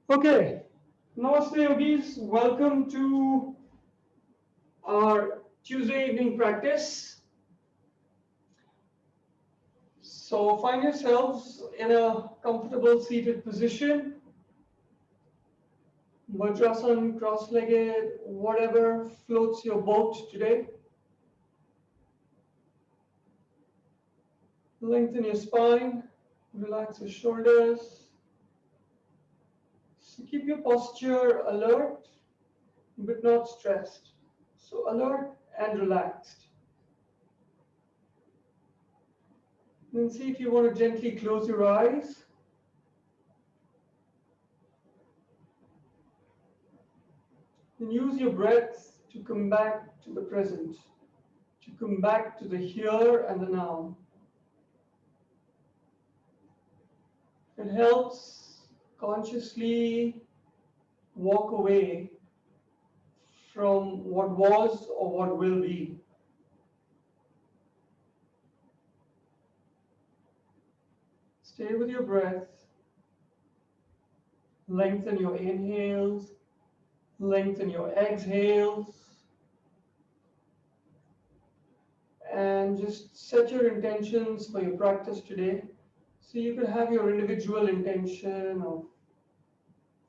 Okay, Namaste Yogis, welcome to our Tuesday evening practice. So find yourselves in a comfortable seated position, Vajrasan, cross-legged, whatever floats your boat today. Lengthen your spine, relax your shoulders. So keep your posture alert, but not stressed. So alert and relaxed. Then see if you want to gently close your eyes. And use your breath to come back to the present, to come back to the here and the now. It helps consciously walk away from what was or what will be. Stay with your breath. Lengthen your inhales, lengthen your exhales, and just set your intentions for your practice today. So you can have your individual intention of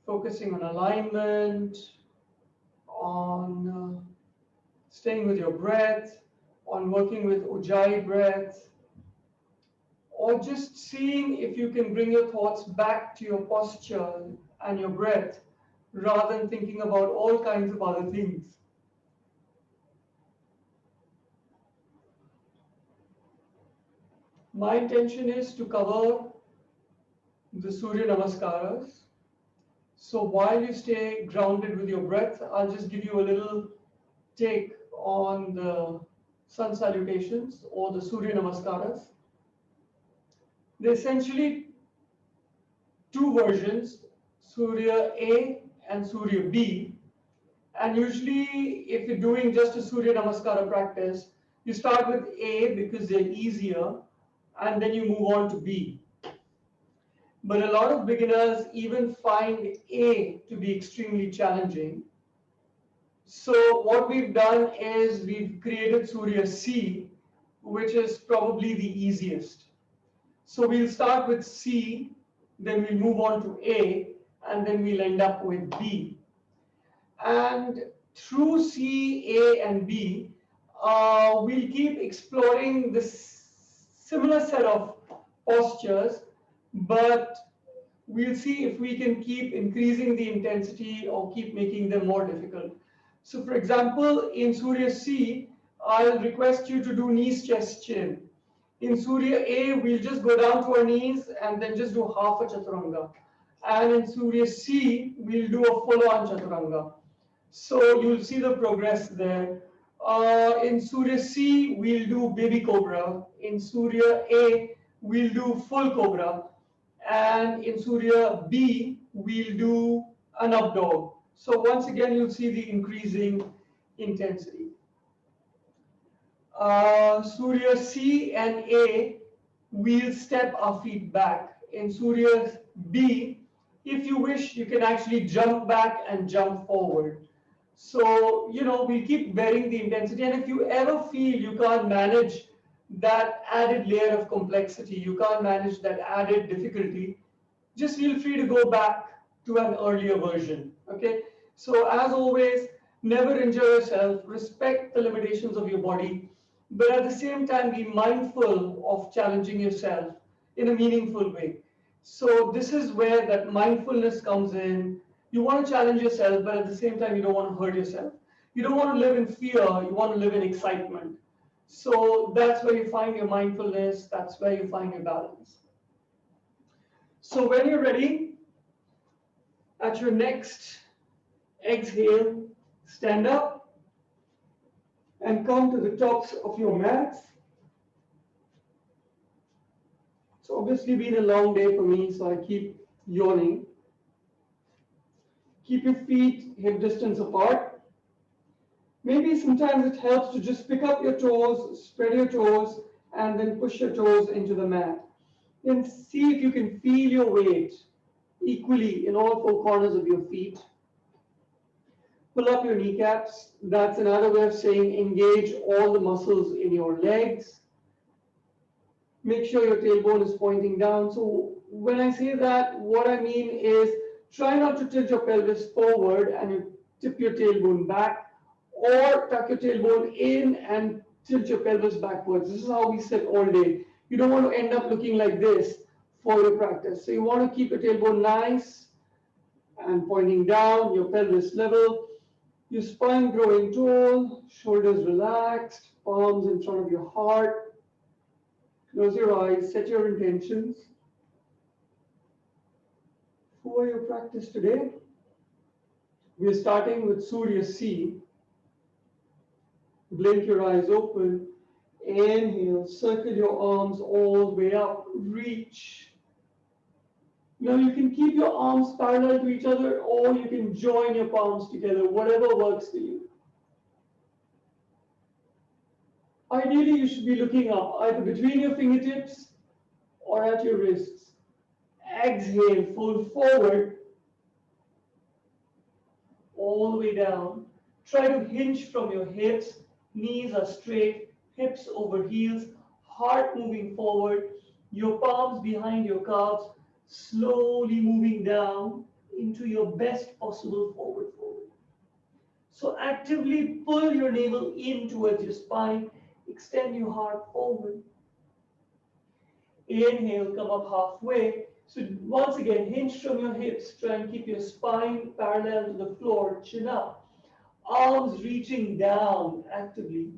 focusing on alignment, on staying with your breath, on working with Ujjayi breath, or just seeing if you can bring your thoughts back to your posture and your breath rather than thinking about all kinds of other things. My intention is to cover the Surya Namaskars. So while you stay grounded with your breath, I'll just give you a little take on the sun salutations or the Surya Namaskaras. They're essentially two versions, Surya A and Surya B. And usually, if you're doing just a Surya Namaskara practice, you start with A because they're easier, and then you move on to B. But a lot of beginners even find A to be extremely challenging. So what we've done is we've created Surya C, which is probably the easiest. So we'll start with C, then we'll move on to A, and then we'll end up with B. And through C, A, and B, we'll keep exploring this similar set of postures, but we'll see if we can keep increasing the intensity or keep making them more difficult. So for example, in Surya C, I'll request you to do knees, chest, chin. In Surya A, we'll just go down to our knees and then just do half a chaturanga. And in Surya C, we'll do a full-on chaturanga. So you'll see the progress there. In Surya C, we'll do baby cobra. In Surya A, we'll do full cobra. And in Surya B, we'll do an up dog. So once again, you'll see the increasing intensity. Surya C and A, we'll step our feet back. In Surya B, if you wish, you can actually jump back and jump forward. So, we keep varying the intensity. And if you ever feel you can't manage that added layer of complexity, you can't manage that added difficulty, just feel free to go back to an earlier version. Okay. So as always, never injure yourself, respect the limitations of your body, but at the same time, be mindful of challenging yourself in a meaningful way. So this is where that mindfulness comes in. You want to challenge yourself, but at the same time, you don't want to hurt yourself. You don't want to live in fear, you want to live in excitement. So that's where you find your mindfulness, that's where you find your balance. So when you're ready, at your next exhale, stand up and come to the tops of your mats. It's obviously been a long day for me, so I keep yawning. Keep your feet hip distance apart. Maybe sometimes it helps to just pick up your toes, spread your toes, and then push your toes into the mat. Then see if you can feel your weight equally in all four corners of your feet. Pull up your kneecaps. That's another way of saying engage all the muscles in your legs. Make sure your tailbone is pointing down. So when I say that, what I mean is try not to tilt your pelvis forward and you tip your tailbone back, or tuck your tailbone in and tilt your pelvis backwards. This is how we sit all day. You don't want to end up looking like this for your practice. So you want to keep your tailbone nice and pointing down, your pelvis level, your spine growing tall, shoulders relaxed, palms in front of your heart. Close your eyes, set your intentions for your practice today. We're starting with Surya C. Blink your eyes open. Inhale, circle your arms all the way up, reach. Now you can keep your arms parallel to each other or you can join your palms together, whatever works for you. Ideally, you should be looking up, either between your fingertips or at your wrists. Exhale, fold forward, all the way down. Try to hinge from your hips, knees are straight, hips over heels, heart moving forward, your palms behind your calves, slowly moving down into your best possible forward fold. So actively pull your navel in towards your spine, extend your heart forward. Inhale, come up halfway. So once again, hinge from your hips. Try and keep your spine parallel to the floor, chin up. Arms reaching down actively.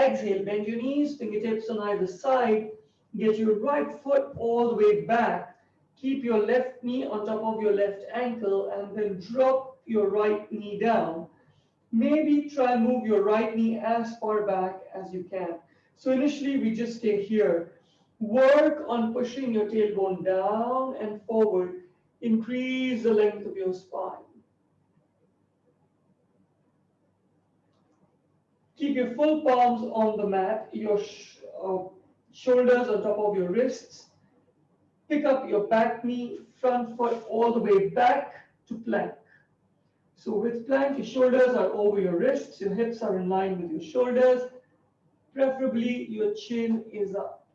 Exhale, bend your knees, fingertips on either side. Get your right foot all the way back. Keep your left knee on top of your left ankle and then drop your right knee down. Maybe try and move your right knee as far back as you can. So initially we just stay here. Work on pushing your tailbone down and forward. Increase the length of your spine. Keep your full palms on the mat, your shoulders on top of your wrists. Pick up your back knee, front foot all the way back to plank. So with plank, your shoulders are over your wrists, your hips are in line with your shoulders. Preferably your chin is up.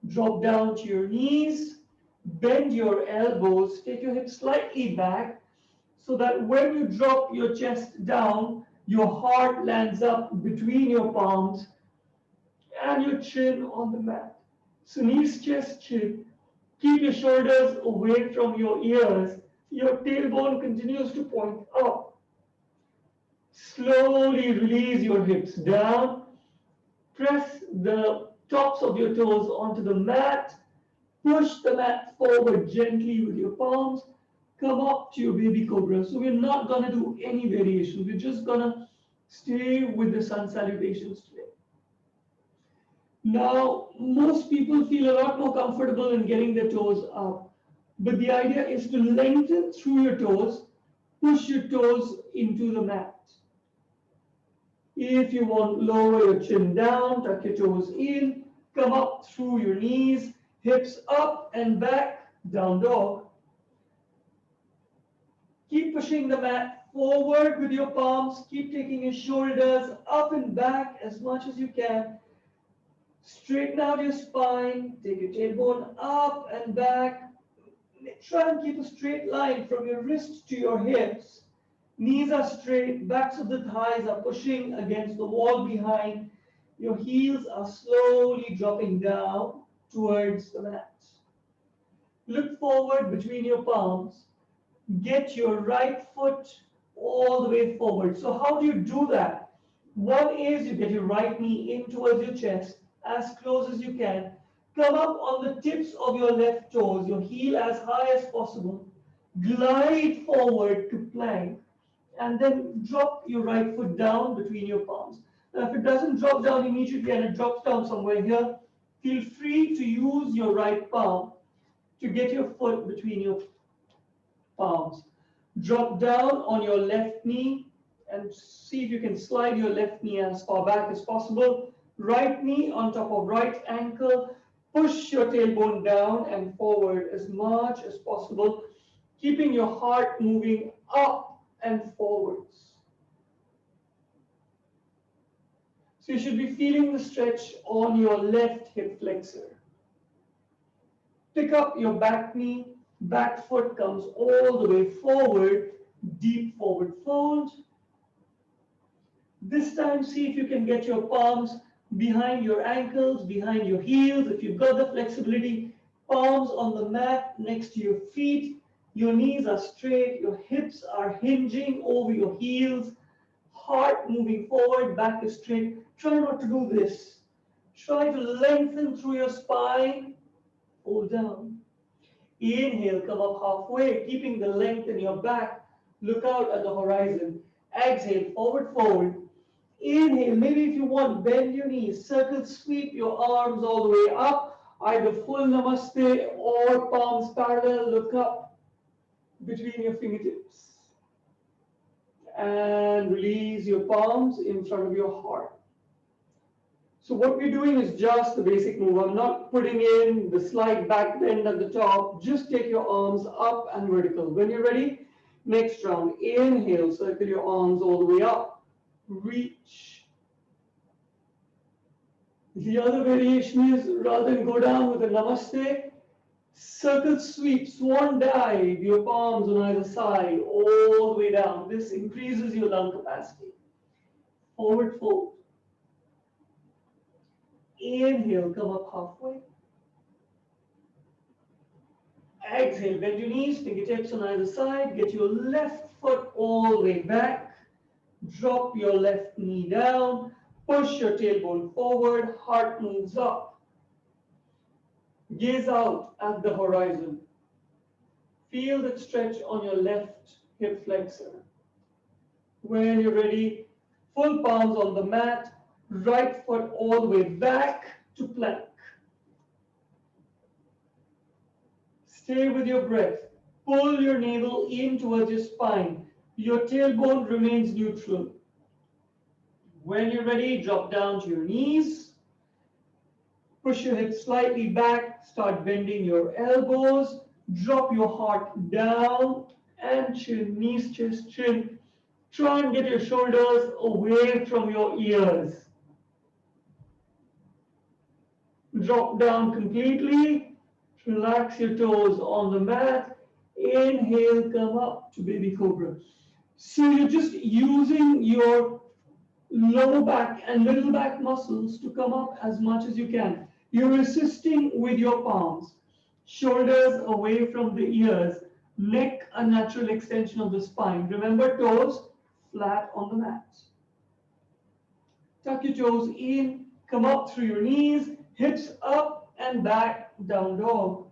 Drop down to your knees, bend your elbows, take your hips slightly back so that when you drop your chest down, your heart lands up between your palms and your chin on the mat. So knees, chest, chin. Keep your shoulders away from your ears. Your tailbone continues to point up. Slowly release your hips down. Press the tops of your toes onto the mat. Push the mat forward gently with your palms. Come up to your baby cobra. So we're not going to do any variations. We're just going to stay with the sun salutations today. Now, most people feel a lot more comfortable in getting their toes up. But the idea is to lengthen through your toes, push your toes into the mat. If you want, lower your chin down, tuck your toes in, come up through your knees, hips up and back, down dog. Keep pushing the mat forward with your palms, keep taking your shoulders up and back as much as you can. Straighten out your spine, take your tailbone up and back. Try and keep a straight line from your wrists to your hips. Knees are straight, backs of the thighs are pushing against the wall behind. Your heels are slowly dropping down towards the mat. Look forward between your palms. Get your right foot all the way forward. So how do you do that? One is you get your right knee in towards your chest as close as you can. Come up on the tips of your left toes, your heel as high as possible. Glide forward to plank and then drop your right foot down between your palms. Now, if it doesn't drop down immediately and it drops down somewhere here, feel free to use your right palm to get your foot between your palms. Drop down on your left knee and see if you can slide your left knee as far back as possible. Right knee on top of right ankle. Push your tailbone down and forward as much as possible, keeping your heart moving up and forwards. So you should be feeling the stretch on your left hip flexor. Pick up your back knee, back foot comes all the way forward, deep forward fold. This time, see if you can get your palms behind your ankles, behind your heels. If you've got the flexibility, palms on the mat next to your feet. Your knees are straight, your hips are hinging over your heels. Heart moving forward, back is straight. Try not to do this. Try to lengthen through your spine. Hold down. Inhale, come up halfway, keeping the length in your back. Look out at the horizon. Exhale, forward fold. Inhale, maybe if you want, bend your knees. Circle sweep your arms all the way up. Either full namaste or palms parallel. Look up between your fingertips. And release your palms in front of your heart. So what we're doing is just the basic move. I'm not putting in the slight back bend at the top. Just take your arms up and vertical. When you're ready, next round. Inhale, circle your arms all the way up. Reach. The other variation is rather than go down with a namaste, circle sweep, swan dive, your palms on either side, all the way down. This increases your lung capacity. Forward fold. Inhale, come up halfway. Exhale, bend your knees, fingertips on either side. Get your left foot all the way back. Drop your left knee down. Push your tailbone forward. Heart moves up. Gaze out at the horizon. Feel that stretch on your left hip flexor. When you're ready, full palms on the mat. Right foot all the way back to plank. Stay with your breath. Pull your navel in towards your spine. Your tailbone remains neutral. When you're ready, drop down to your knees. Push your hips slightly back. Start bending your elbows. Drop your heart down and chin, knees, chest, chin. Try and get your shoulders away from your ears. Drop down completely. Relax your toes on the mat. Inhale, come up to baby cobra. So you're just using your lower back and middle back muscles to come up as much as you can. You're assisting with your palms. Shoulders away from the ears. Neck a natural extension of the spine. Remember, toes flat on the mat. Tuck your toes in. Come up through your knees. Hips up and back, down dog.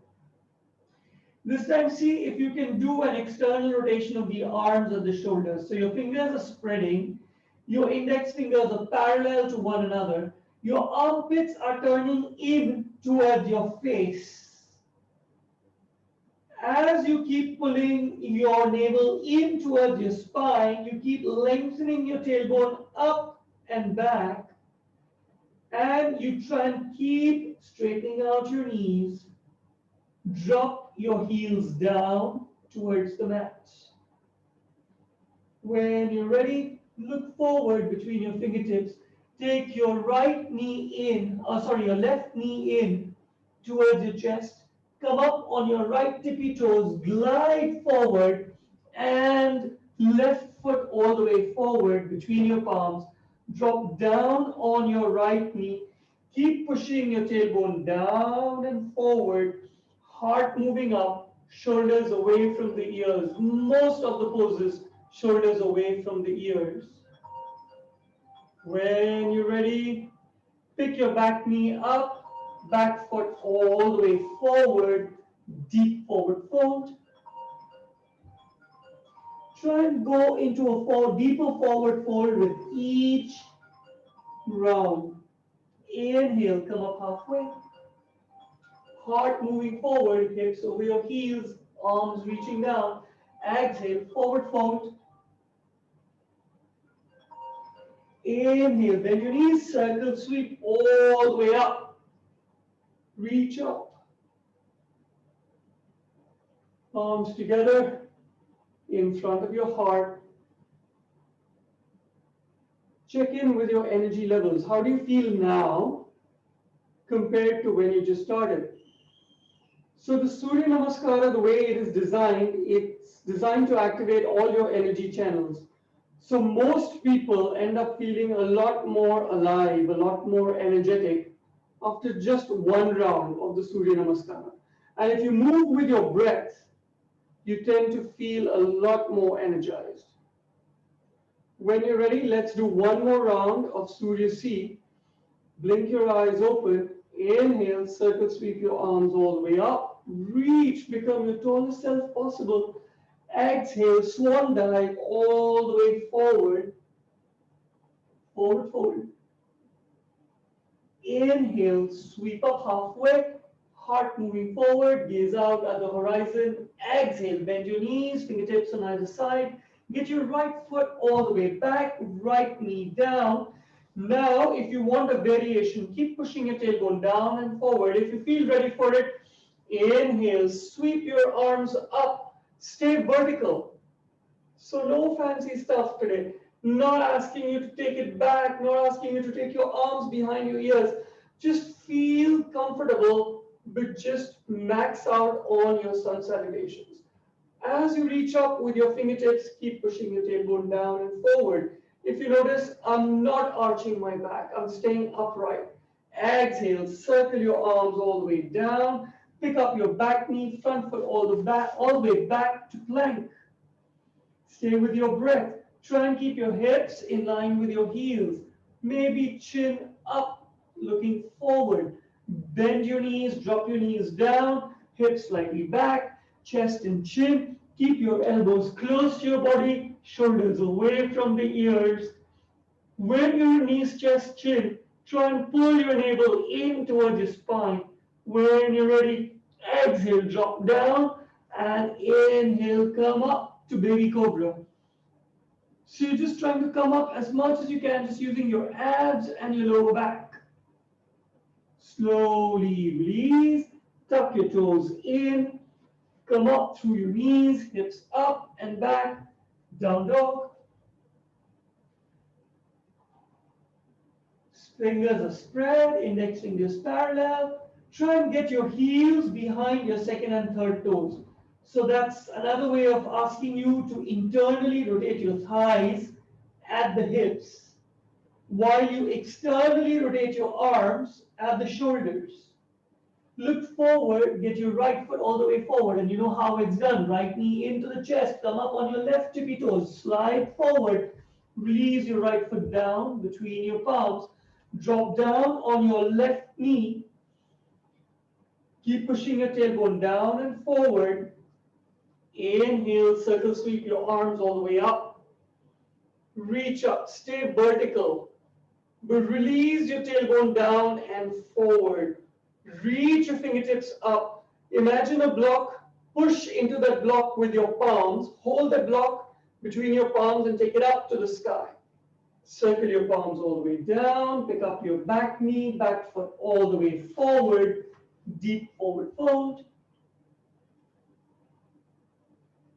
This time, see if you can do an external rotation of the arms and the shoulders. So your fingers are spreading. Your index fingers are parallel to one another. Your armpits are turning in towards your face. As you keep pulling your navel in towards your spine, you keep lengthening your tailbone up and back. And you try and keep straightening out your knees. Drop your heels down towards the mat. When you're ready, look forward between your fingertips. Take your right knee in, your left knee in towards your chest. Come up on your right tippy toes, glide forward, and left foot all the way forward between your palms. Drop down on your right knee. Keep pushing your tailbone down and forward. Heart moving up, shoulders away from the ears. Most of the poses, shoulders away from the ears. When you're ready, pick your back knee up, back foot all the way forward, deep forward fold. Try and go into a deeper forward fold with each round. Inhale, come up halfway. Heart moving forward, hips over your heels, arms reaching down. Exhale, forward fold. Inhale, bend your knees, circle sweep all the way up. Reach up. Palms together in front of your heart. Check in with your energy levels. How do you feel now compared to when you just started? So the Surya Namaskara, the way it is designed, it's designed to activate all your energy channels. So most people end up feeling a lot more alive, a lot more energetic after just one round of the Surya Namaskara. And if you move with your breath, you tend to feel a lot more energized. When you're ready, let's do one more round of Surya C. Blink your eyes open. Inhale, circle sweep your arms all the way up. Reach, become your tallest self possible. Exhale, swan dive all the way forward. Forward fold. Inhale, sweep up halfway. Heart moving forward, gaze out at the horizon. Exhale, bend your knees, fingertips on either side. Get your right foot all the way back, right knee down. Now, if you want a variation, keep pushing your tailbone down and forward. If you feel ready for it, inhale, sweep your arms up, stay vertical. So no fancy stuff today. Not asking you to take it back, not asking you to take your arms behind your ears. Just feel comfortable, but just max out on your sun salutations. As you reach up with your fingertips, keep pushing your tailbone down and forward. If you notice, I'm not arching my back. I'm staying upright. Exhale, circle your arms all the way down. Pick up your back knee, front foot all the way back to plank. Stay with your breath. Try and keep your hips in line with your heels. Maybe chin up, looking forward. Bend your knees, drop your knees down, hips slightly back, chest and chin. Keep your elbows close to your body, shoulders away from the ears. When your knees, chest, chin, try and pull your navel in towards your spine. When you're ready, exhale, drop down, and inhale, come up to baby cobra. So you're just trying to come up as much as you can, just using your abs and your lower back. Slowly release, tuck your toes in, come up through your knees, hips up and back, down dog. Fingers are spread, index fingers parallel. Try and get your heels behind your second and third toes. So that's another way of asking you to internally rotate your thighs at the hips, while you externally rotate your arms at the shoulders. Look forward, get your right foot all the way forward, and you know how it's done. Right knee into the chest, come up on your left tippy toes, slide forward, release your right foot down between your palms, drop down on your left knee, keep pushing your tailbone down and forward. Inhale, circle sweep your arms all the way up. Reach up, stay vertical, but release your tailbone down and forward. Reach your fingertips up. Imagine a block. Push into that block with your palms. Hold that block between your palms and take it up to the sky. Circle your palms all the way down. Pick up your back knee, back foot all the way forward. Deep forward fold.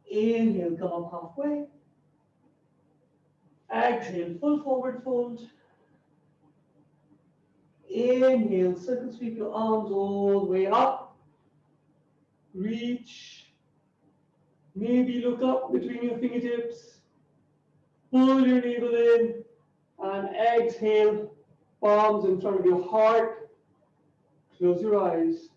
Inhale, come up halfway. Exhale, full forward fold. Inhale, circle sweep your arms all the way up. Reach. Maybe look up between your fingertips. Pull your navel in and exhale. Palms in front of your heart. Close your eyes.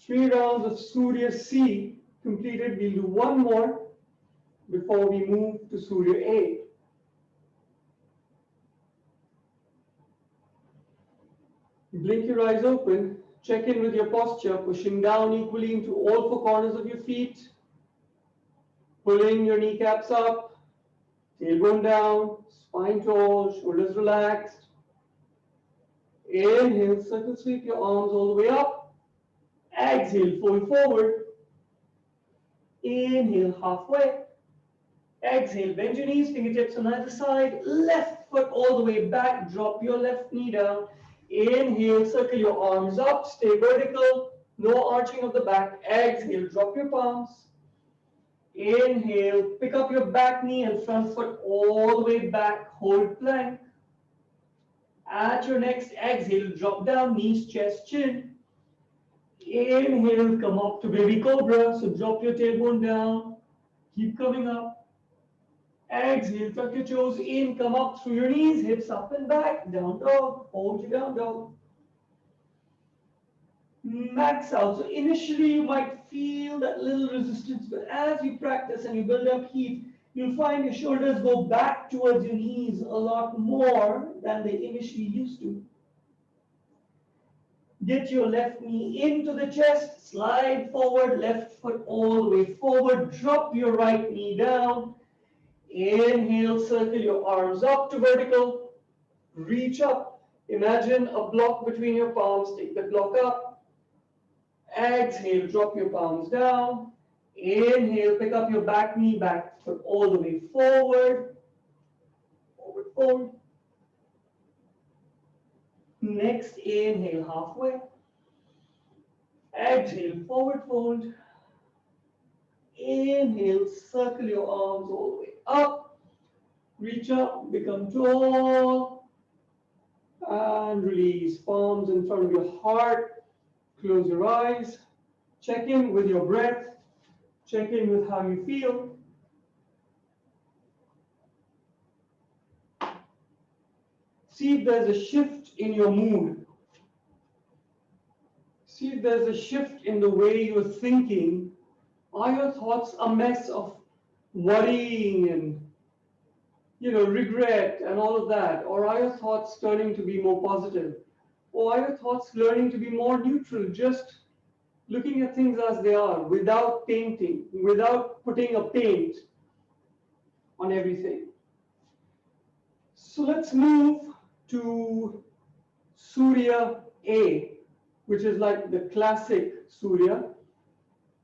3 rounds of Surya C completed. We'll do one more before we move to Surya A. Blink your eyes open, check in with your posture, pushing down equally into all 4 corners of your feet, pulling your kneecaps up, tailbone down, spine tall, shoulders relaxed. Inhale, circle sweep your arms all the way up. Exhale, fold forward. Inhale, halfway. Exhale, bend your knees, fingertips on either side, left foot all the way back, drop your left knee down. Inhale, circle your arms up, stay vertical, no arching of the back. Exhale, drop your palms. Inhale, pick up your back knee and front foot all the way back, hold plank. At your next exhale, drop down, knees, chest, chin. Inhale, come up to baby cobra, so drop your tailbone down, keep coming up. Exhale, tuck your toes in, come up through your knees, hips up and back, down dog, hold your down dog. Max out. So initially you might feel that little resistance, but as you practice and you build up heat, you'll find your shoulders go back towards your knees a lot more than they initially used to. Get your left knee into the chest, slide forward, left foot all the way forward, drop your right knee down. Inhale, circle your arms up to vertical, reach up. Imagine a block between your palms, take the block up. Exhale, drop your palms down. Inhale, pick up your back knee, back foot all the way forward. Forward fold. Next, inhale halfway. Exhale, forward fold. Inhale, circle your arms all the way up. Reach up, become tall. And release. Palms in front of your heart. Close your eyes. Check in with your breath. Check in with how you feel. See if there's a shift in your mood. See if there's a shift in the way you're thinking. Are your thoughts a mess of worrying and regret and all of that? Or are your thoughts turning to be more positive? Or are your thoughts learning to be more neutral, just looking at things as they are, without painting, without putting a paint on everything? So let's move to Surya A, which is like the classic Surya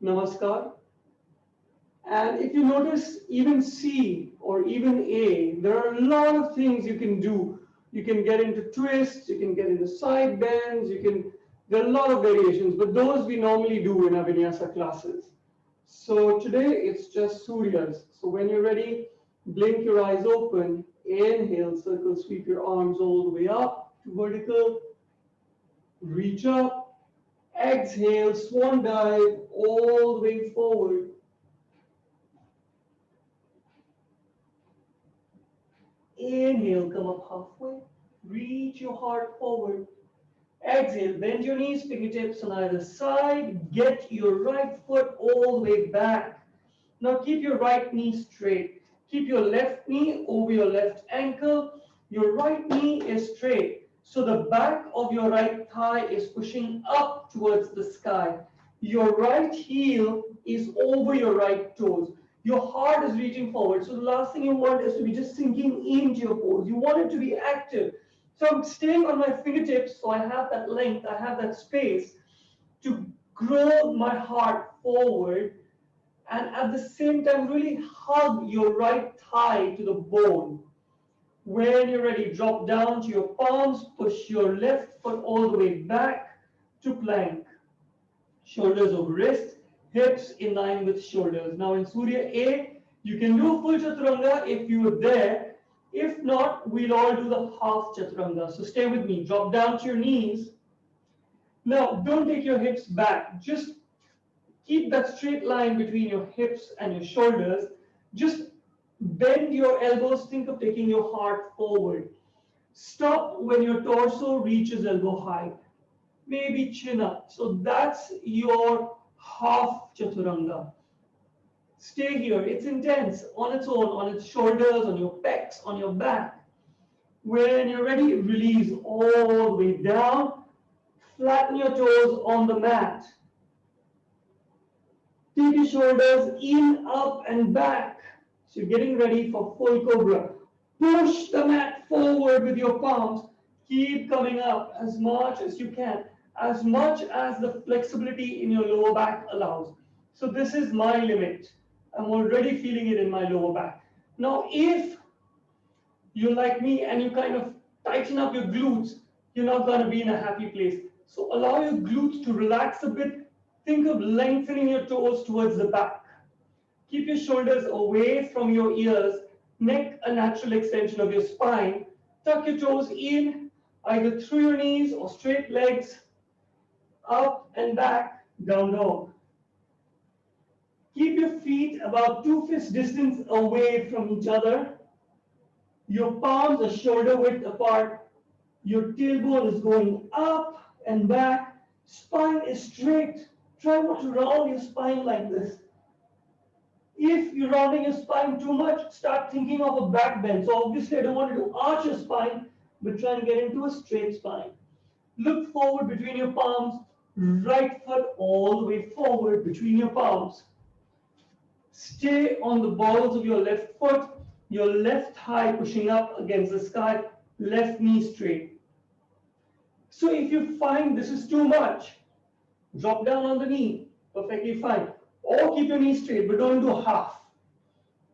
Namaskar. And if you notice, even C or even A, there are a lot of things you can do. You can get into twists, you can get into side bends, there are a lot of variations, but those we normally do in our vinyasa classes. So today it's just Suryas. So when you're ready, blink your eyes open, inhale, circle, sweep your arms all the way up to vertical, reach up, exhale, swan dive all the way forward. Inhale, come up halfway, reach your heart forward. Exhale, bend your knees, fingertips on either side, get your right foot all the way back. Now keep your right knee straight. Keep your left knee over your left ankle. Your right knee is straight. So the back of your right thigh is pushing up towards the sky. Your right heel is over your right toes. Your heart is reaching forward. So the last thing you want is to be just sinking into your pose. You want it to be active. So I'm staying on my fingertips, so I have that length, I have that space to grow my heart forward, and at the same time really hug your right thigh to the bone. When you're ready, drop down to your palms, push your left foot all the way back to plank. Shoulders over wrist, hips in line with shoulders. Now in Surya A, you can do a full chaturanga if you were there. If not, we'll all do the half chaturanga. So stay with me. Drop down to your knees. Now, don't take your hips back. Just keep that straight line between your hips and your shoulders. Just bend your elbows. Think of taking your heart forward. Stop when your torso reaches elbow height. Maybe chin up. So that's your half chaturanga. Stay here. It's intense on its own, on its shoulders, on your pecs, on your back. When you're ready, release all the way down. Flatten your toes on the mat. Take your shoulders in, up, and back. So you're getting ready for full cobra. Push the mat forward with your palms. Keep coming up as much as you can, as much as the flexibility in your lower back allows. So this is my limit. I'm already feeling it in my lower back. Now, if you're like me and you kind of tighten up your glutes, you're not going to be in a happy place. So allow your glutes to relax a bit. Think of lengthening your toes towards the back. Keep your shoulders away from your ears, neck a natural extension of your spine. Tuck your toes in, either through your knees or straight legs, up and back, down dog. Keep your feet about 2 fist distance away from each other. Your palms are shoulder width apart. Your tailbone is going up and back. Spine is straight. Try not to round your spine like this. If you're rounding your spine too much, start thinking of a back bend. So obviously I don't want you to arch your spine, but try and get into a straight spine. Look forward between your palms. Right foot all the way forward between your palms. Stay on the balls of your left foot, your left thigh pushing up against the sky, left knee straight. So if you find this is too much, drop down on the knee, perfectly fine. Or keep your knee straight, but don't do half.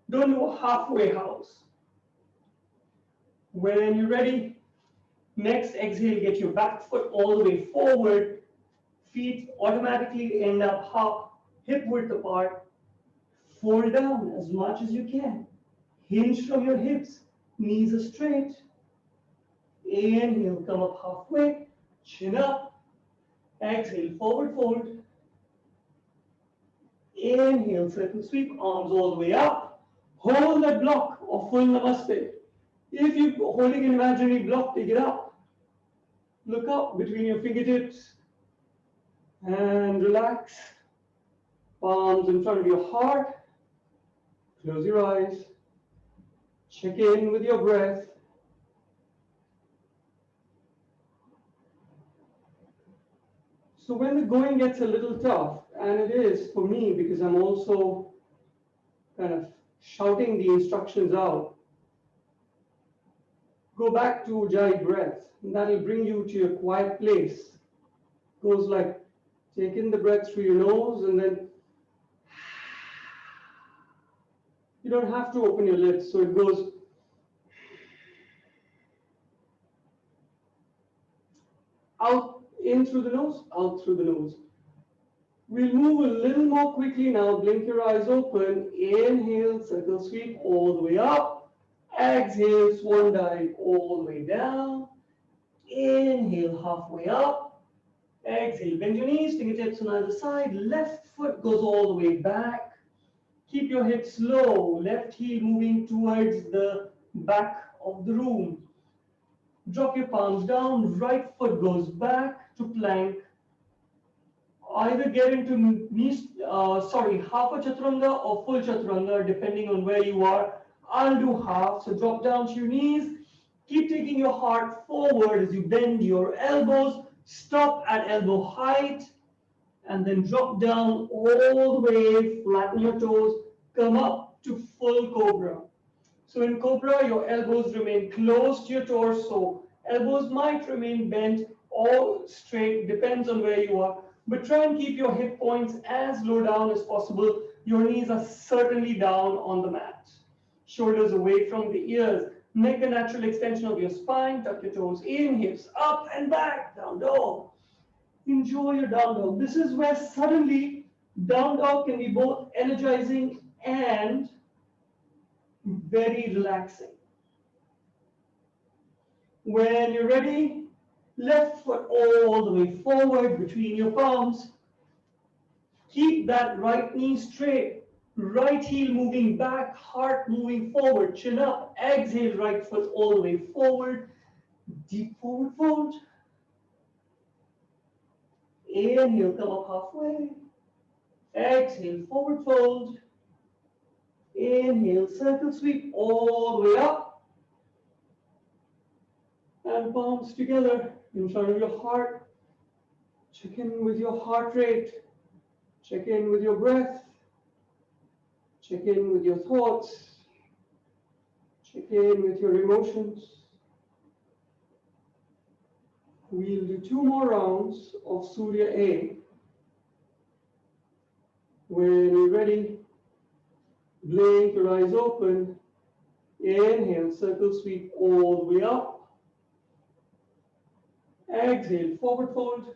Don't do a halfway house. When you're ready, next exhale, get your back foot all the way forward. Feet automatically end up hip width apart. Fold down as much as you can. Hinge from your hips. Knees are straight. Inhale, come up halfway. Chin up. Exhale, forward fold. Inhale, circle sweep. Arms all the way up. Hold that block of full namaste. If you're holding an imaginary block, take it up. Look up between your fingertips. And relax. Palms in front of your heart. Close your eyes. Check in with your breath. So when the going gets a little tough, and it is for me because I'm also kind of shouting the instructions out, go back to Ujjayi breath. And that'll bring you to your quiet place. Goes like, take in the breath through your nose and then you don't have to open your lips. So it goes out, in through the nose, out through the nose. We'll move a little more quickly now. Blink your eyes open. Inhale, circle sweep all the way up. Exhale, swan dive all the way down. Inhale, halfway up. Exhale, bend your knees, fingertips on either side. Left foot goes all the way back. Keep your hips low. Left heel moving towards the back of the room. Drop your palms down. Right foot goes back to plank. Either get into half a chaturanga or full chaturanga, depending on where you are. I'll do half. So drop down to your knees. Keep taking your heart forward as you bend your elbows. Stop at elbow height. And then drop down all the way. Flatten your toes. Come up to full cobra. So in cobra, your elbows remain close to your torso. Elbows might remain bent or straight, depends on where you are. But try and keep your hip points as low down as possible. Your knees are certainly down on the mat. Shoulders away from the ears. Neck a natural extension of your spine. Tuck your toes in, hips up and back. Down dog. Enjoy your down dog. This is where suddenly down dog can be both energizing and very relaxing. When you're ready, left foot all the way forward between your palms. Keep that right knee straight. Right heel moving back, heart moving forward, chin up. Exhale, right foot all the way forward. Deep forward fold. Inhale, come up halfway. Exhale, forward fold. Inhale, circle sweep all the way up. And palms together in front of your heart. Check in with your heart rate. Check in with your breath. Check in with your thoughts. Check in with your emotions. We'll do 2 more rounds of Surya A. When you're ready, blink your eyes open. Inhale, circle sweep all the way up. Exhale, forward fold.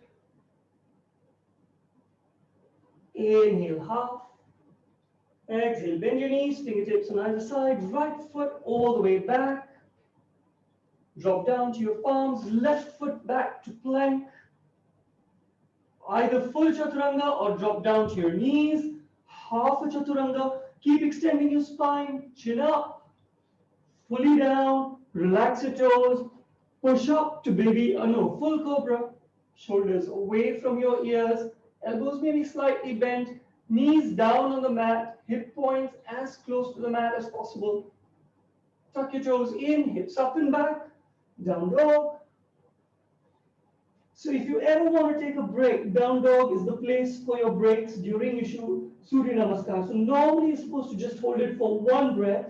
Inhale, half. Exhale, bend your knees, fingertips on either side, right foot all the way back. Drop down to your palms, left foot back to plank. Either full chaturanga or drop down to your knees. Half a chaturanga. Keep extending your spine, chin up, fully down, relax your toes, push up to baby, no, full cobra. Shoulders away from your ears, elbows maybe slightly bent, knees down on the mat, hip points as close to the mat as possible. Tuck your toes in, hips up and back, down dog. So if you ever want to take a break, down dog is the place for your breaks during your Surya Namaskars. So normally you're supposed to just hold it for one breath.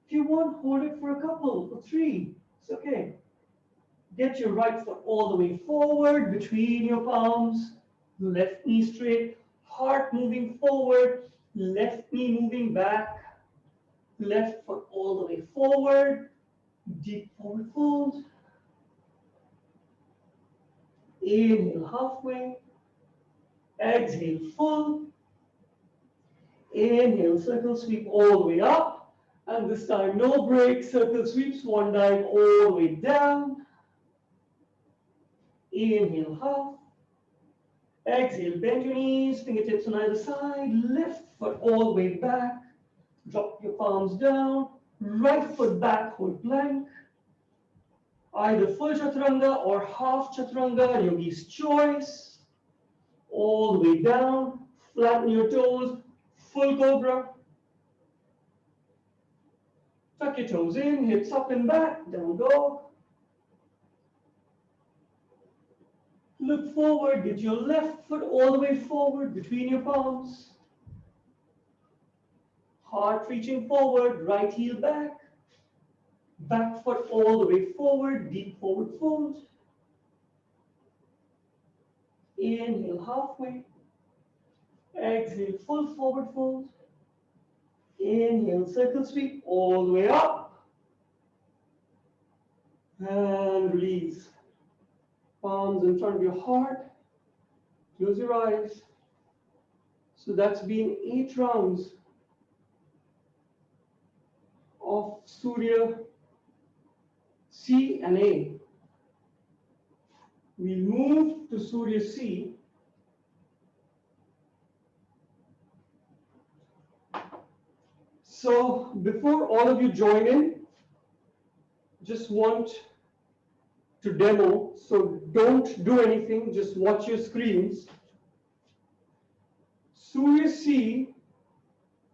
If you want, hold it for a couple or three. It's okay. Get your right foot all the way forward between your palms. Left knee straight. Heart moving forward. Left knee moving back. Left foot all the way forward. Deep forward fold. Inhale halfway. Exhale full. Inhale, circle sweep all the way up. And this time, no break, circle sweep, swan dive all the way down. Inhale, half. Exhale, bend your knees, fingertips on either side. Left foot all the way back. Drop your palms down. Right foot back, hold plank. Either full chaturanga or half chaturanga, yogi's choice. All the way down. Flatten your toes. Full cobra. Tuck your toes in, hips up and back, down dog. Look forward, get your left foot all the way forward between your palms. Heart reaching forward, right heel back. Back foot all the way forward, deep forward fold. Inhale halfway. Exhale, full forward fold. Inhale, circle sweep all the way up. And release. Palms in front of your heart. Close your eyes. So that's been 8 rounds of Surya C and A. We move to Surya C. So before all of you join in, just want to demo, so don't do anything, just watch your screens. Surya C,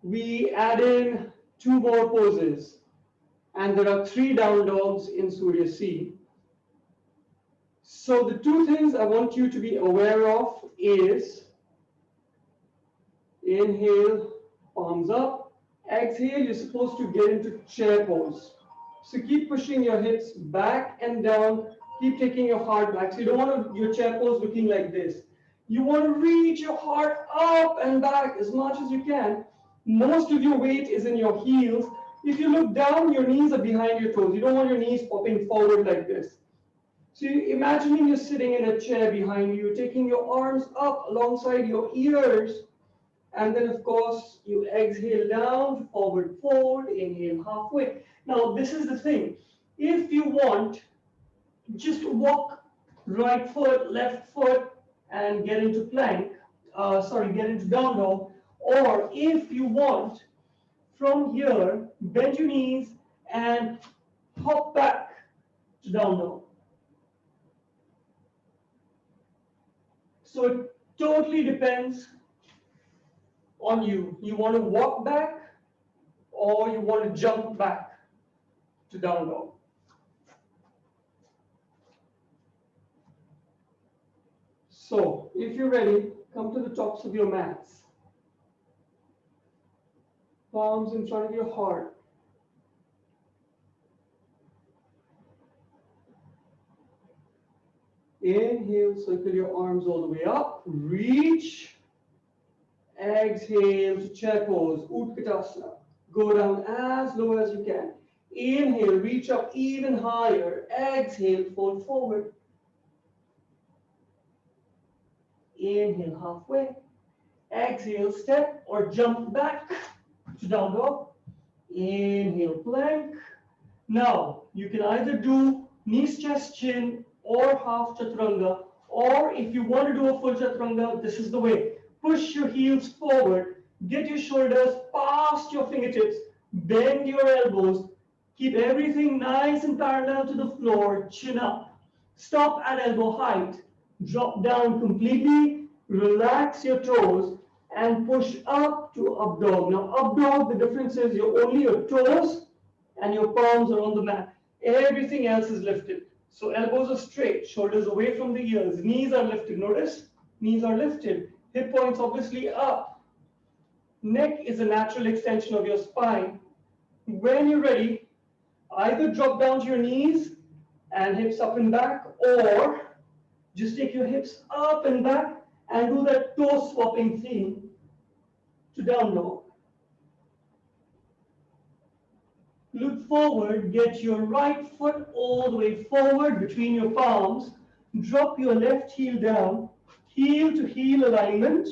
we add in 2 more poses, and there are 3 down dogs in Surya C. So the 2 things I want you to be aware of is inhale, palms up. Exhale, you're supposed to get into chair pose. So keep pushing your hips back and down. Keep taking your heart back. So you don't want your chair pose looking like this. You want to reach your heart up and back as much as you can. Most of your weight is in your heels. If you look down, your knees are behind your toes. You don't want your knees popping forward like this. So imagining you're sitting in a chair behind you, taking your arms up alongside your ears. And then, of course, you exhale down, forward fold, inhale halfway. Now, this is the thing. If you want, just walk right foot, left foot, and get into plank. Get into down dog. Or if you want, from here, bend your knees and hop back to down dog. So it totally depends on you. You want to walk back or you want to jump back to down dog. So if you're ready, come to the tops of your mats. Palms in front of your heart. Inhale, circle your arms all the way up. Reach. Exhale to chair pose, Utkatasana. Go down as low as you can. Inhale, reach up even higher. Exhale, fold forward. Inhale halfway. Exhale, step or jump back to down dog. Inhale, plank. Now, you can either do knees, chest, chin, or half chaturanga, or if you want to do a full chaturanga, this is the way. Push your heels forward, get your shoulders past your fingertips, bend your elbows, keep everything nice and parallel to the floor, chin up. Stop at elbow height, drop down completely, relax your toes, and push up to up dog. Now, up dog, the difference is only your toes and your palms are on the mat. Everything else is lifted. So elbows are straight, shoulders away from the ears, knees are lifted. Notice, knees are lifted. Hip points obviously up. Neck is a natural extension of your spine. When you're ready, either drop down to your knees and hips up and back, or just take your hips up and back and do that toe swapping thing to down dog. Look forward, get your right foot all the way forward between your palms. Drop your left heel down, heel to heel alignment.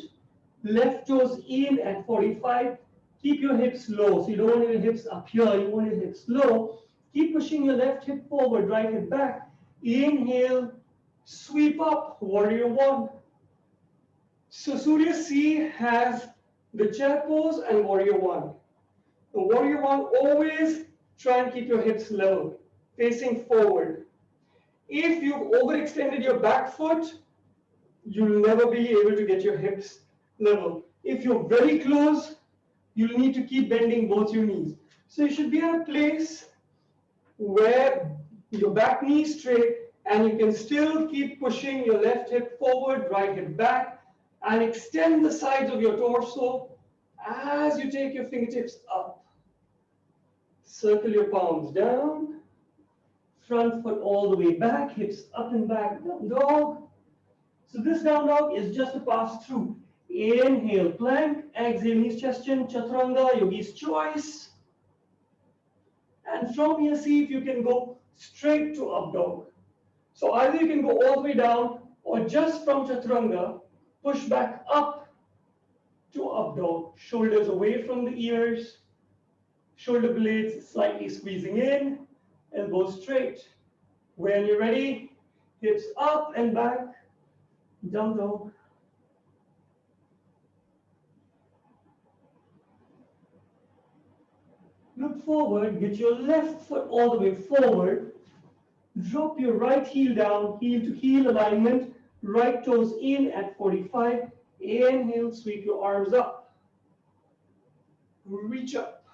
Left toes in at 45. Keep your hips low. So you don't want your hips up here, you want your hips low. Keep pushing your left hip forward, right hip back. Inhale, sweep up, warrior one. So Surya C has the chair pose and warrior one. The warrior one, always try and keep your hips level, facing forward. If you've overextended your back foot, you'll never be able to get your hips level. If you're very close, you'll need to keep bending both your knees. So you should be at a place where your back knee is straight and you can still keep pushing your left hip forward, right hip back, and extend the sides of your torso as you take your fingertips up. Circle your palms down, front foot all the way back, hips up and back, down dog. So this down dog is just a pass through. Inhale, plank, exhale, knees, chest, chin, chaturanga, yogi's choice. And from here, see if you can go straight to up dog. So either you can go all the way down, or just from chaturanga, push back up to up dog. Shoulders away from the ears, shoulder blades slightly squeezing in, elbows straight. When you're ready, hips up and back, down dog. Look forward, get your left foot all the way forward. Drop your right heel down, heel to heel alignment, right toes in at 45. Inhale, sweep your arms up. Reach up.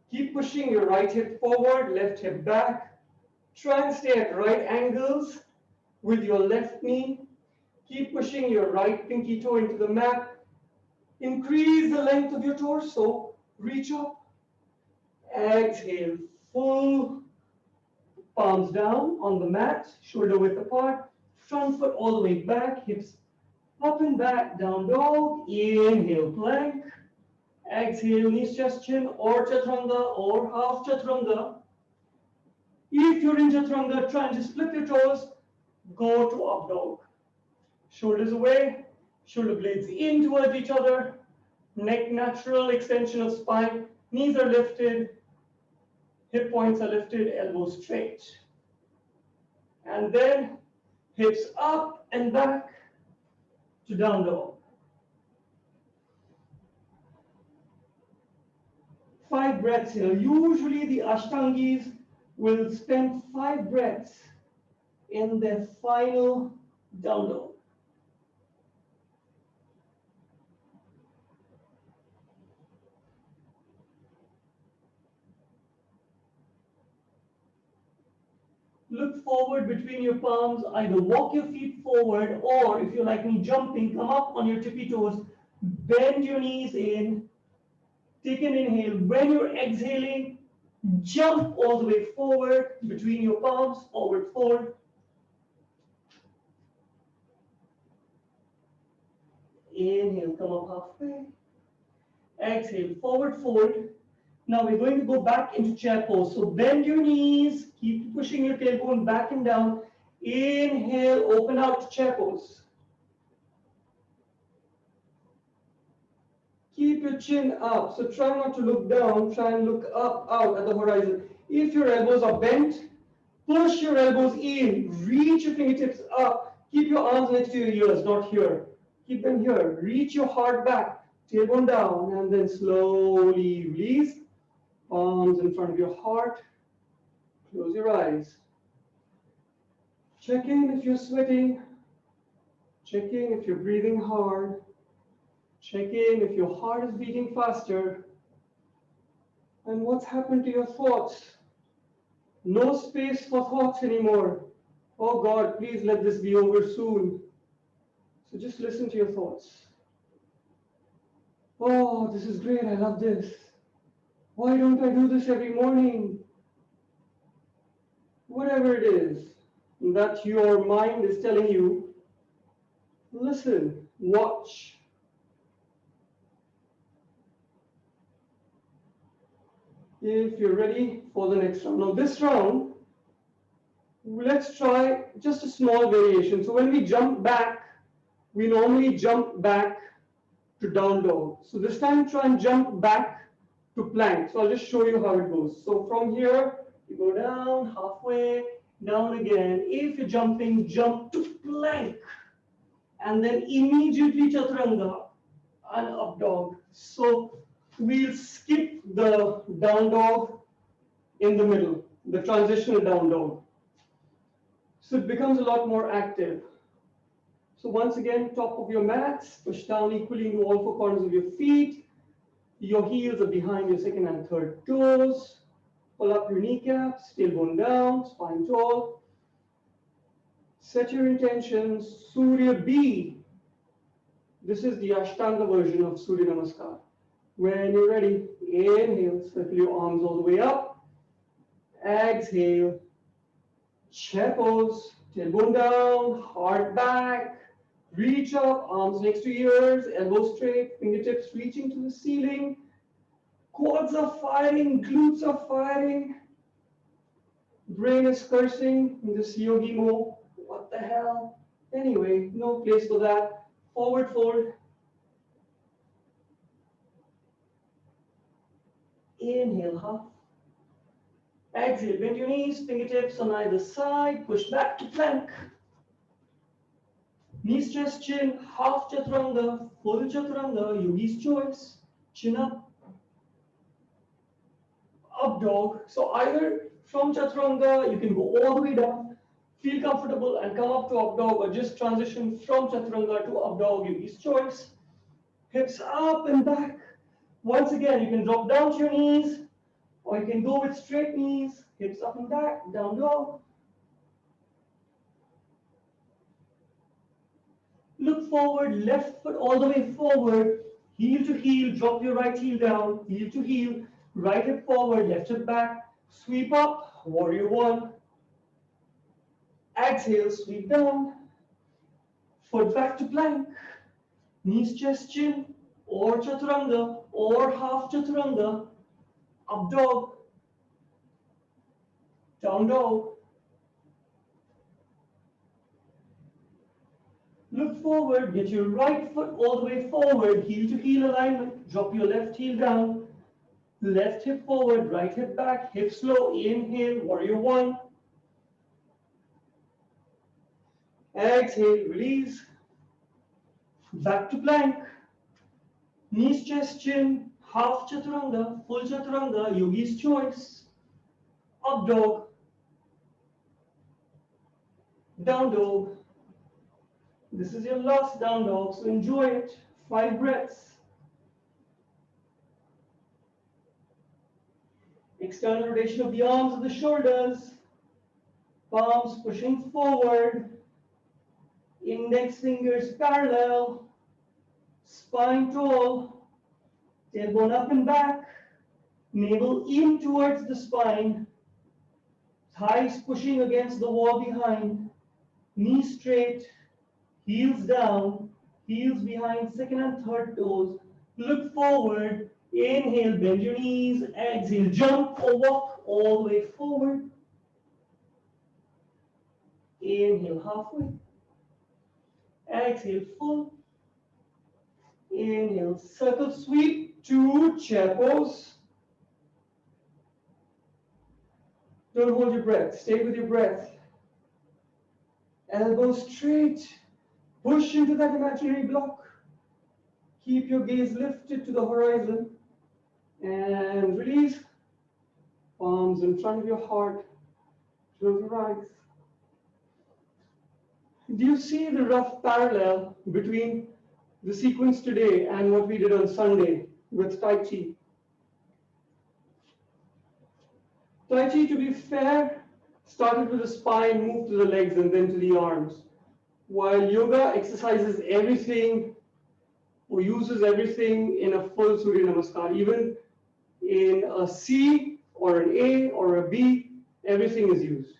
Keep pushing your right hip forward, left hip back. Try and stay at right angles with your left knee. Keep pushing your right pinky toe into the mat. Increase the length of your torso. Reach up. Exhale, full palms down on the mat, shoulder width apart, front foot all the way back, hips up and back, down dog. Inhale, plank. Exhale, knees, chest, chin, or chaturanga, or half chaturanga. If you're in chaturanga, try and just flip your toes, go to up dog. Shoulders away, shoulder blades in towards each other, neck natural extension of spine, knees are lifted, hip points are lifted, elbows straight. And then hips up and back to down dog. 5 breaths here. Usually the Ashtangis will spend 5 breaths in their final down dog. Look forward between your palms, either walk your feet forward, or if you're like me jumping, come up on your tippy toes, bend your knees in, take an inhale. When you're exhaling, jump all the way forward between your palms, forward fold. Inhale, come up halfway. Exhale, forward fold. Now we're going to go back into chair pose. So bend your knees, keep pushing your tailbone back and down. Inhale, open out to chair pose. Keep your chin up. So try not to look down. Try and look up, out at the horizon. If your elbows are bent, push your elbows in. Reach your fingertips up. Keep your arms next to your ears, not here. Keep them here. Reach your heart back. Tailbone down. And then slowly release. Arms in front of your heart. Close your eyes. Check in if you're sweating. Check in if you're breathing hard. Check in if your heart is beating faster. And what's happened to your thoughts? No space for thoughts anymore. Oh God, please let this be over soon. So just listen to your thoughts. Oh, this is great, I love this. Why don't I do this every morning? Whatever it is that your mind is telling you, listen, watch. If you're ready for the next round. Now this round, let's try just a small variation. So when we jump back, we normally jump back to down dog. So this time try and jump back to plank. So I'll just show you how it goes. So from here, you go down, halfway, down again. If you're jumping, jump to plank. And then immediately chaturanga and up dog. So we'll skip the down dog in the middle, the transitional down dog. So it becomes a lot more active. So once again, top of your mats, push down equally into all four corners of your feet. Your heels are behind your second and third toes. Pull up your kneecaps, tailbone down, spine tall. Set your intentions. Surya B. This is the Ashtanga version of Surya Namaskar. When you're ready, inhale, circle your arms all the way up. Exhale, chair pose, tailbone down, heart back. Reach up, arms next to ears, elbows straight, fingertips reaching to the ceiling. Quads are firing, glutes are firing. Brain is cursing in this Yogi Mo. What the hell? Anyway, no place for that. Forward fold. Inhale, half. Exhale, bend your knees, fingertips on either side, push back to plank. Knees, chest, chin, half chaturanga, full chaturanga, yogi's choice. Chin up dog. So either from chaturanga, you can go all the way down, feel comfortable and come up to up dog, or just transition from chaturanga to up dog, yogi's choice. Hips up and back. Once again, you can drop down to your knees, or you can go with straight knees, hips up and back, down dog. Look forward, left foot all the way forward, heel to heel, drop your right heel down, heel to heel, right hip forward, left hip back, sweep up, warrior one. Exhale, sweep down, foot back to plank, knees, chest, chin, or chaturanga, or half chaturanga, up dog, down dog. Look forward, get your right foot all the way forward, heel to heel alignment, drop your left heel down, left hip forward, right hip back, hips low, inhale, warrior one. Exhale, release, back to plank, knees, chest, chin, half chaturanga, full chaturanga, yogi's choice, up dog, down dog. This is your last down dog, so enjoy it. 5 breaths. External rotation of the arms and the shoulders. Palms pushing forward. Index fingers parallel. Spine tall. Tailbone up and back. Navel in towards the spine. Thighs pushing against the wall behind. Knees straight. Heels down, heels behind second and third toes. Look forward, inhale, bend your knees, exhale, jump or walk all the way forward. Inhale halfway. Exhale full. Inhale, circle sweep, 2 chair pose. Don't hold your breath, stay with your breath. Elbows straight, push into that imaginary block. Keep your gaze lifted to the horizon and release. Palms in front of your heart, close your eyes. Do you see the rough parallel between the sequence today and what we did on Sunday with Tai Chi? Tai Chi, to be fair, started with the spine, moved to the legs, and then to the arms. While yoga exercises everything or uses everything in a full Surya Namaskar, even in a C or an A or a B, everything is used.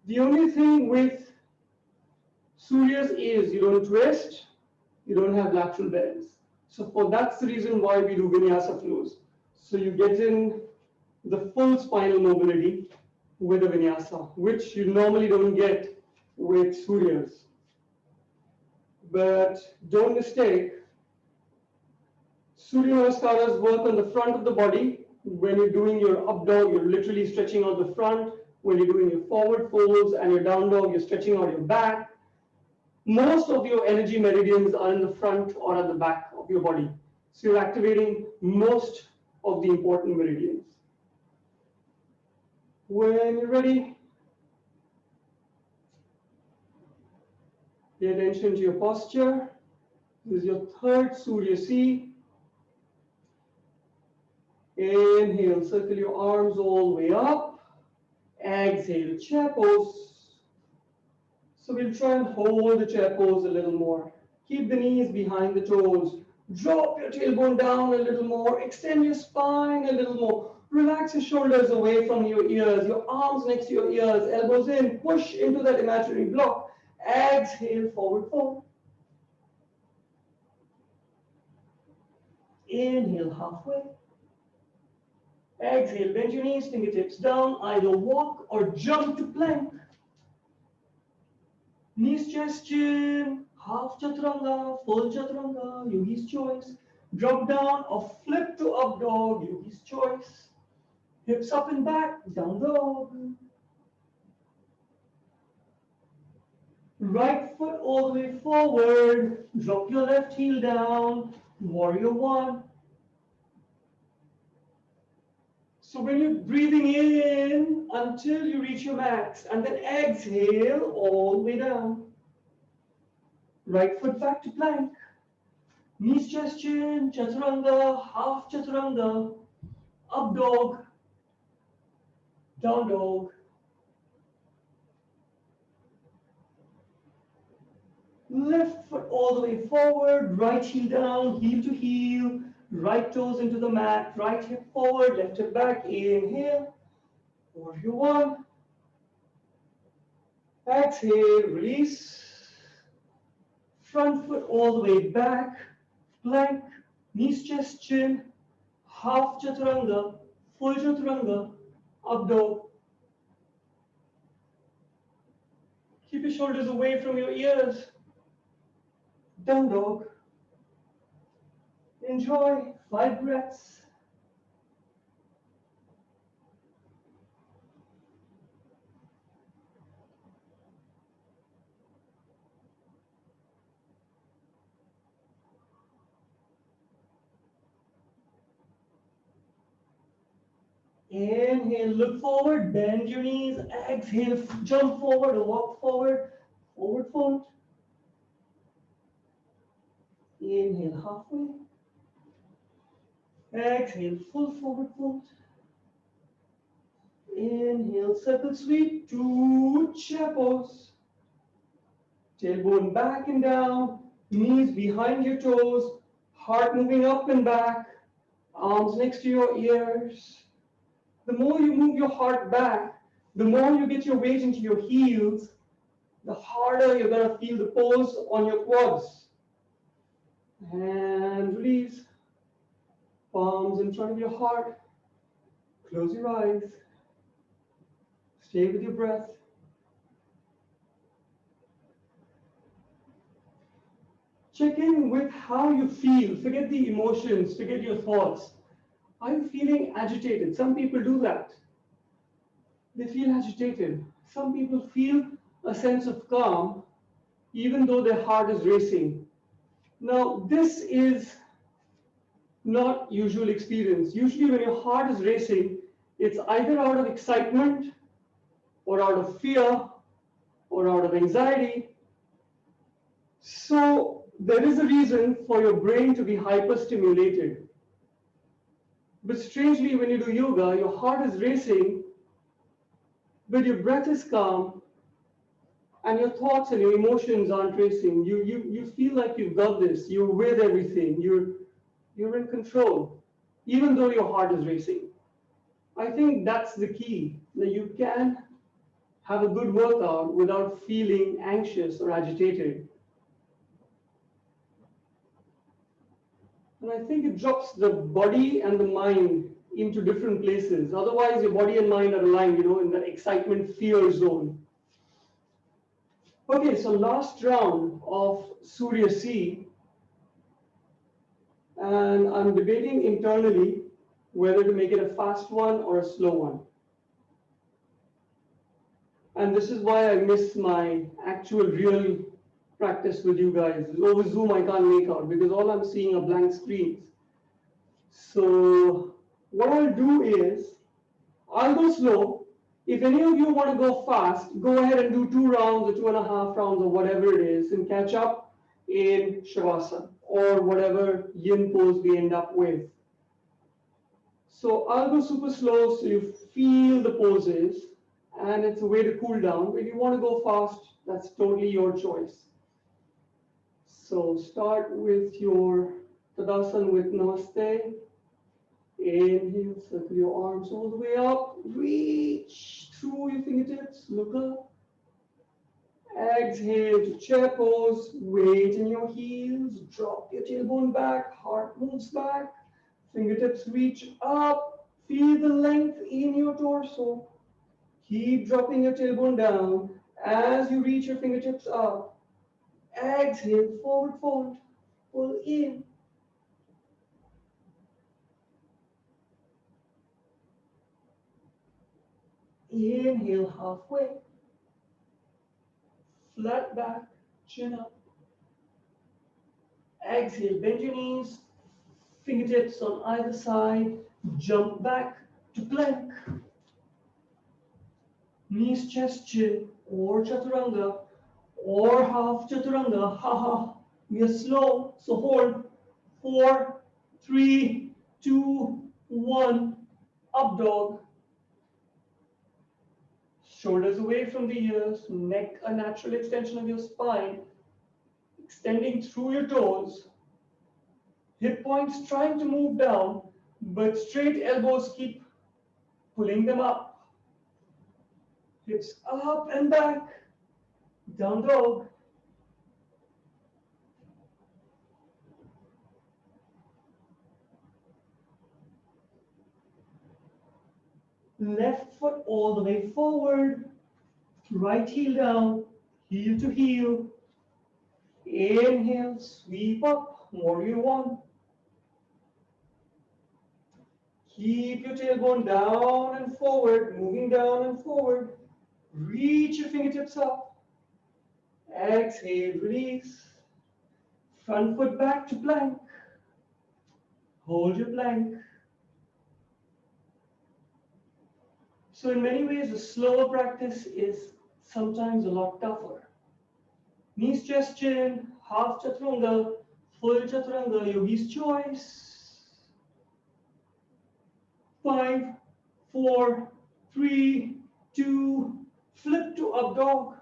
The only thing with Suryas is you don't twist, you don't have lateral bends. So that's the reason why we do vinyasa flows. So you get in the full spinal mobility with a vinyasa, which you normally don't get with Suryas. But don't mistake, Surya Namaskaras work on the front of the body. When you're doing your up dog, you're literally stretching out the front. When you're doing your forward folds and your down dog, you're stretching out your back. Most of your energy meridians are in the front or at the back of your body. So you're activating most of the important meridians. When you're ready, pay attention to your posture. This is your third Surya C. Inhale, circle your arms all the way up. Exhale, chair pose. So we'll try and hold the chair pose a little more. Keep the knees behind the toes. Drop your tailbone down a little more. Extend your spine a little more. Relax your shoulders away from your ears. Your arms next to your ears. Elbows in. Push into that imaginary block. Exhale, forward fold. Inhale, halfway. Exhale, bend your knees, fingertips down. Either walk or jump to plank. Knees, chest, chin, half chaturanga, full chaturanga, yogi's choice. Drop down or flip to up dog, yogi's choice. Hips up and back, down dog. Right foot all the way forward. Drop your left heel down, warrior one. So when you're breathing in until you reach your max, and then exhale all the way down. Right foot back to plank. Knees, chest, chin, chaturanga, half chaturanga, up dog, down dog. Left foot all the way forward, right heel down, heel to heel, right toes into the mat, right hip forward, left hip back, inhale, warrior one. Exhale, release. Front foot all the way back, plank, knees, chest, chin, half chaturanga, full chaturanga, up dog. Keep your shoulders away from your ears. Down dog. Enjoy 5 breaths. Inhale, look forward, bend your knees. Exhale, jump forward or walk forward. Forward fold. Inhale, halfway. Exhale, full forward fold. Inhale, circle sweep, 2 chair pose. Tailbone back and down, knees behind your toes, heart moving up and back, arms next to your ears. The more you move your heart back, the more you get your weight into your heels, the harder you're going to feel the pose on your quads. And release. Palms in front of your heart. Close your eyes. Stay with your breath. Check in with how you feel. Forget the emotions, forget your thoughts. Are you feeling agitated? Some people do that. They feel agitated. Some people feel a sense of calm even though their heart is racing. Now, this is not usual experience. Usually when your heart is racing, it's either out of excitement or out of fear or out of anxiety. So there is a reason for your brain to be hyperstimulated. But strangely, when you do yoga, your heart is racing, but your breath is calm, and your thoughts and your emotions aren't racing. You feel like you've got this. You're with everything. You're in control, even though your heart is racing. I think that's the key, that you can have a good workout without feeling anxious or agitated. And I think it drops the body and the mind into different places. Otherwise, your body and mind are aligned, in that excitement fear zone. Okay, so last round of Surya C, and I'm debating internally whether to make it a fast one or a slow one. And this is why I miss my actual real practice with you guys. Over Zoom, I can't make out because all I'm seeing are blank screens. So what I'll do is, I'll go slow. If any of you want to go fast, go ahead and do 2 rounds or 2.5 rounds or whatever it is and catch up in Shavasana or whatever yin pose we end up with. So I'll go super slow so you feel the poses, and it's a way to cool down. But if you want to go fast, that's totally your choice. So start with your Tadasana with Namaste. Inhale, circle your arms all the way up. Reach through your fingertips, look up. Exhale to chair pose. Weight in your heels. Drop your tailbone back. Heart moves back. Fingertips reach up. Feel the length in your torso. Keep dropping your tailbone down as you reach your fingertips up. Exhale, forward fold. Pull in. Inhale halfway. Flat back, chin up. Exhale, bend your knees. Fingertips on either side. Jump back to plank. Knees, chest, chin, or chaturanga, or half chaturanga. Haha. We are slow, so hold. 4, 3, 2, 1. Up dog. Shoulders away from the ears, neck a natural extension of your spine, extending through your toes. Hip points trying to move down, but straight elbows keep pulling them up. Hips up and back. Down dog. Left foot all the way forward. Right heel down, heel to heel. Inhale, sweep up, warrior one. Keep your tailbone down and forward, moving down and forward. Reach your fingertips up. Exhale, release. Front foot back to plank. Hold your plank. So in many ways, the slower practice is sometimes a lot tougher. Knees, chest, chin, half chaturanga, full chaturanga, yogi's choice. 5, 4, 3, 2, flip to up dog.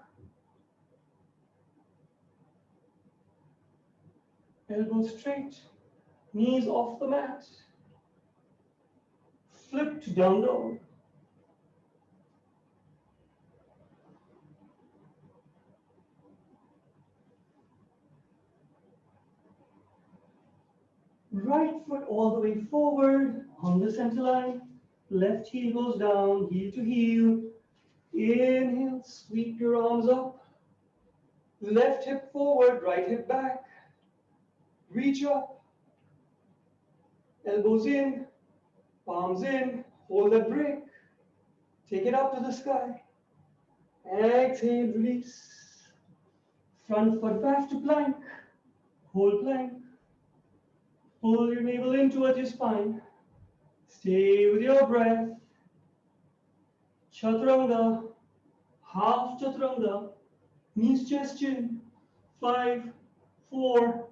Elbows straight, knees off the mat. Flip to down dog. Right foot all the way forward on the center line. Left heel goes down, heel to heel. Inhale, sweep your arms up. Left hip forward, right hip back. Reach up, elbows in, palms in, hold that break. Take it up to the sky. Exhale, release. Front foot back to plank. Hold plank. Pull your navel in towards your spine. Stay with your breath. Chaturanga. Half chaturanga. Knees, chest, chin. 5, 4,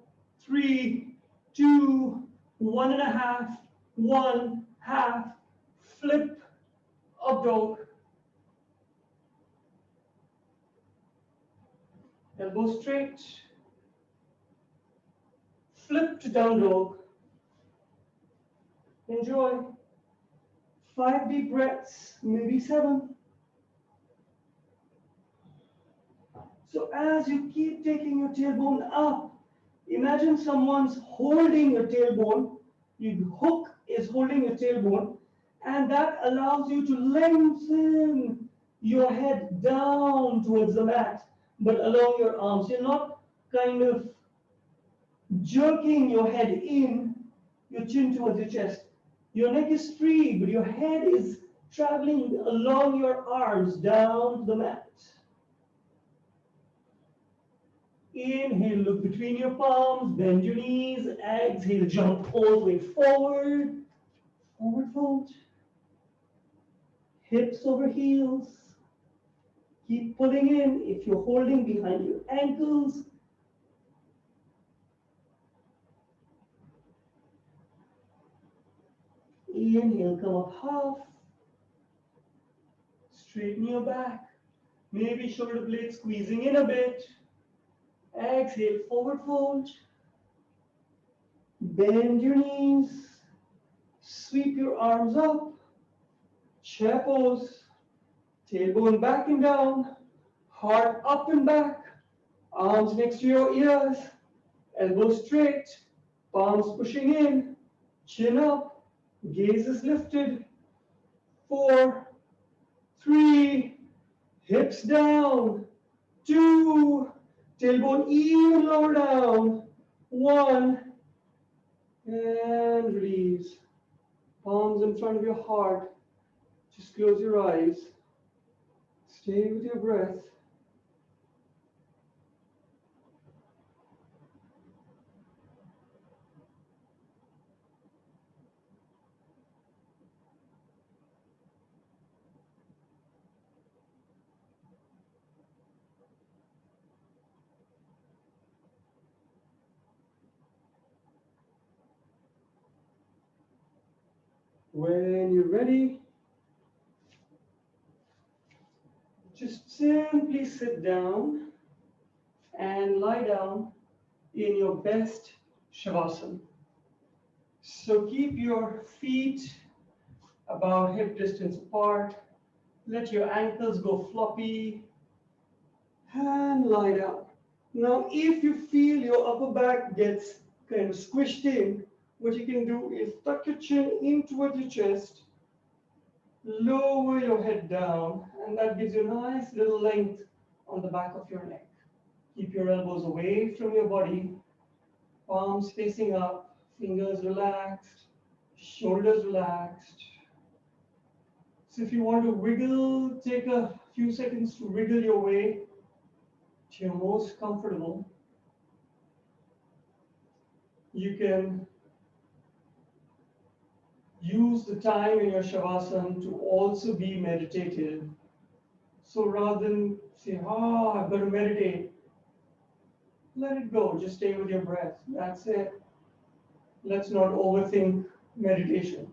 3, 2, 1.5, 1, half. Flip, up dog. Elbow straight. Flip to down dog. Enjoy. 5 deep breaths, maybe 7. So as you keep taking your tailbone up, imagine someone's holding your tailbone. Your hook is holding your tailbone, and that allows you to lengthen your head down towards the mat, but along your arms. You're not kind of jerking your head in, your chin towards your chest. Your neck is free, but your head is traveling along your arms down to the mat. Inhale, look between your palms, bend your knees. Exhale, jump all the way forward. Forward fold. Hips over heels. Keep pulling in if you're holding behind your ankles. Inhale, come up half. Straighten your back. Maybe shoulder blades squeezing in a bit. Exhale, forward fold. Bend your knees. Sweep your arms up. Chair pose. Tailbone back and down. Heart up and back. Arms next to your ears. Elbows straight. Palms pushing in. Chin up. Gaze is lifted. 4, 3, hips down. 2, tailbone even lower down. 1, and release. Palms in front of your heart. Just close your eyes. Stay with your breath. When you're ready, just simply sit down and lie down in your best Shavasana. So keep your feet about hip distance apart. Let your ankles go floppy and lie down. Now, if you feel your upper back gets kind of squished in, what you can do is tuck your chin in towards your chest, lower your head down, and that gives you a nice little length on the back of your neck. Keep your elbows away from your body, palms facing up, fingers relaxed, shoulders relaxed. So if you want to wiggle, take a few seconds to wiggle your way to your most comfortable. You can use the time in your Shavasana to also be meditative. So rather than say, I've got to meditate, let it go. Just stay with your breath. That's it. Let's not overthink meditation.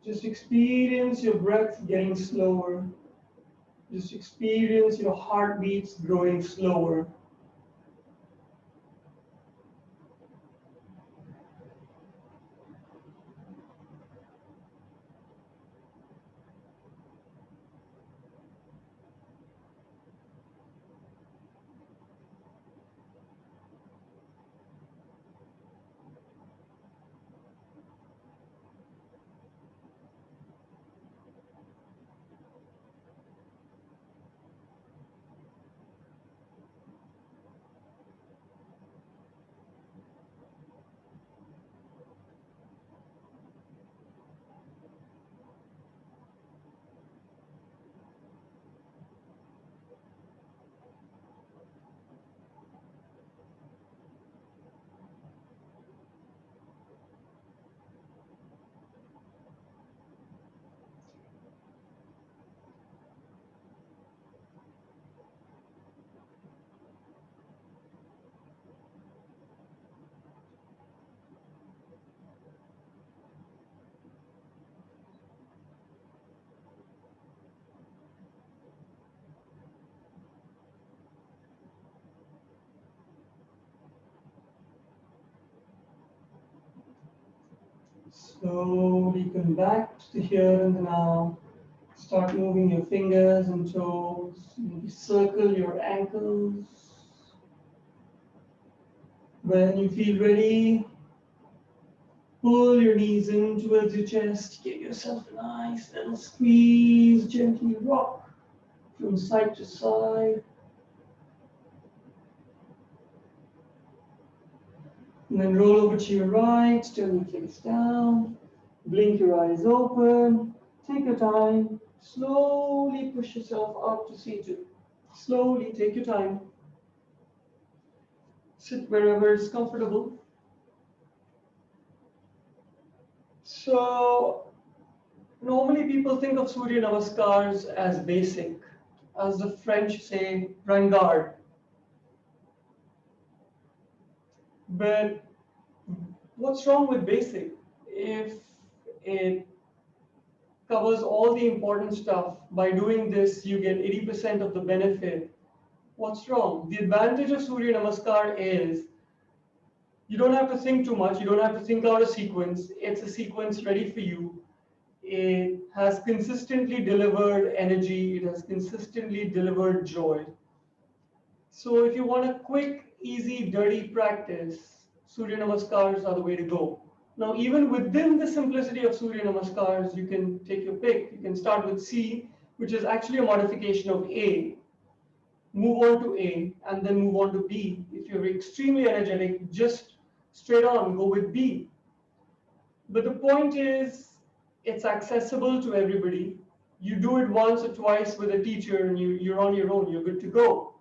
Just experience your breath getting slower. Just experience your heartbeats growing slower. Slowly come back to the here and the now. Start moving your fingers and toes. Maybe circle your ankles. When you feel ready, pull your knees in towards your chest. Give yourself a nice little squeeze. Gently rock from side to side. And then roll over to your right, turn your face down, blink your eyes open, take your time, slowly push yourself up to seated. Slowly take your time. Sit wherever is comfortable. So, normally people think of Surya Namaskars as basic, as the French say, ringard. But what's wrong with basic? If it covers all the important stuff, by doing this, you get 80% of the benefit. What's wrong? The advantage of Surya Namaskar is you don't have to think too much. You don't have to think out a sequence. It's a sequence ready for you. It has consistently delivered energy. It has consistently delivered joy. So if you want a quick, easy, dirty practice, Surya Namaskars are the way to go. Now, even within the simplicity of Surya Namaskars, you can take your pick. You can start with C, which is actually a modification of A. Move on to A, and then move on to B. If you're extremely energetic, just straight on, go with B. But the point is, it's accessible to everybody. You do it once or twice with a teacher, and you're on your own. You're good to go.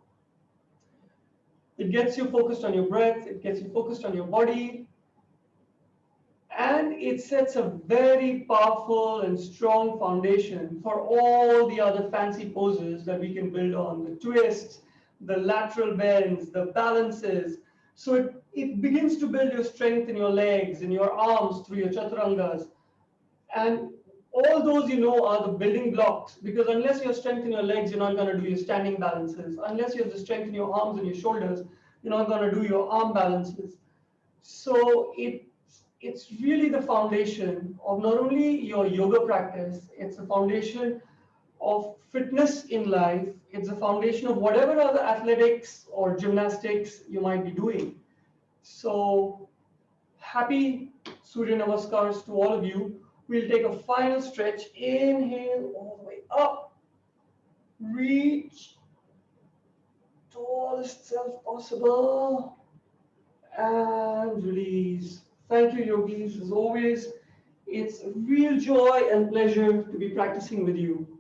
It gets you focused on your breath, it gets you focused on your body, and it sets a very powerful and strong foundation for all the other fancy poses that we can build on, the twists, the lateral bends, the balances. So it begins to build your strength in your legs, in your arms through your chaturangas. And all those are the building blocks, because unless you have strength in your legs, you're not going to do your standing balances. Unless you have the strength in your arms and your shoulders, you're not going to do your arm balances. So it's really the foundation of not only your yoga practice, it's the foundation of fitness in life, it's the foundation of whatever other athletics or gymnastics you might be doing. So happy Surya Namaskars to all of you. We'll take a final stretch. Inhale all the way up. Reach tallest self possible. And release. Thank you, yogis. As always, it's a real joy and pleasure to be practicing with you.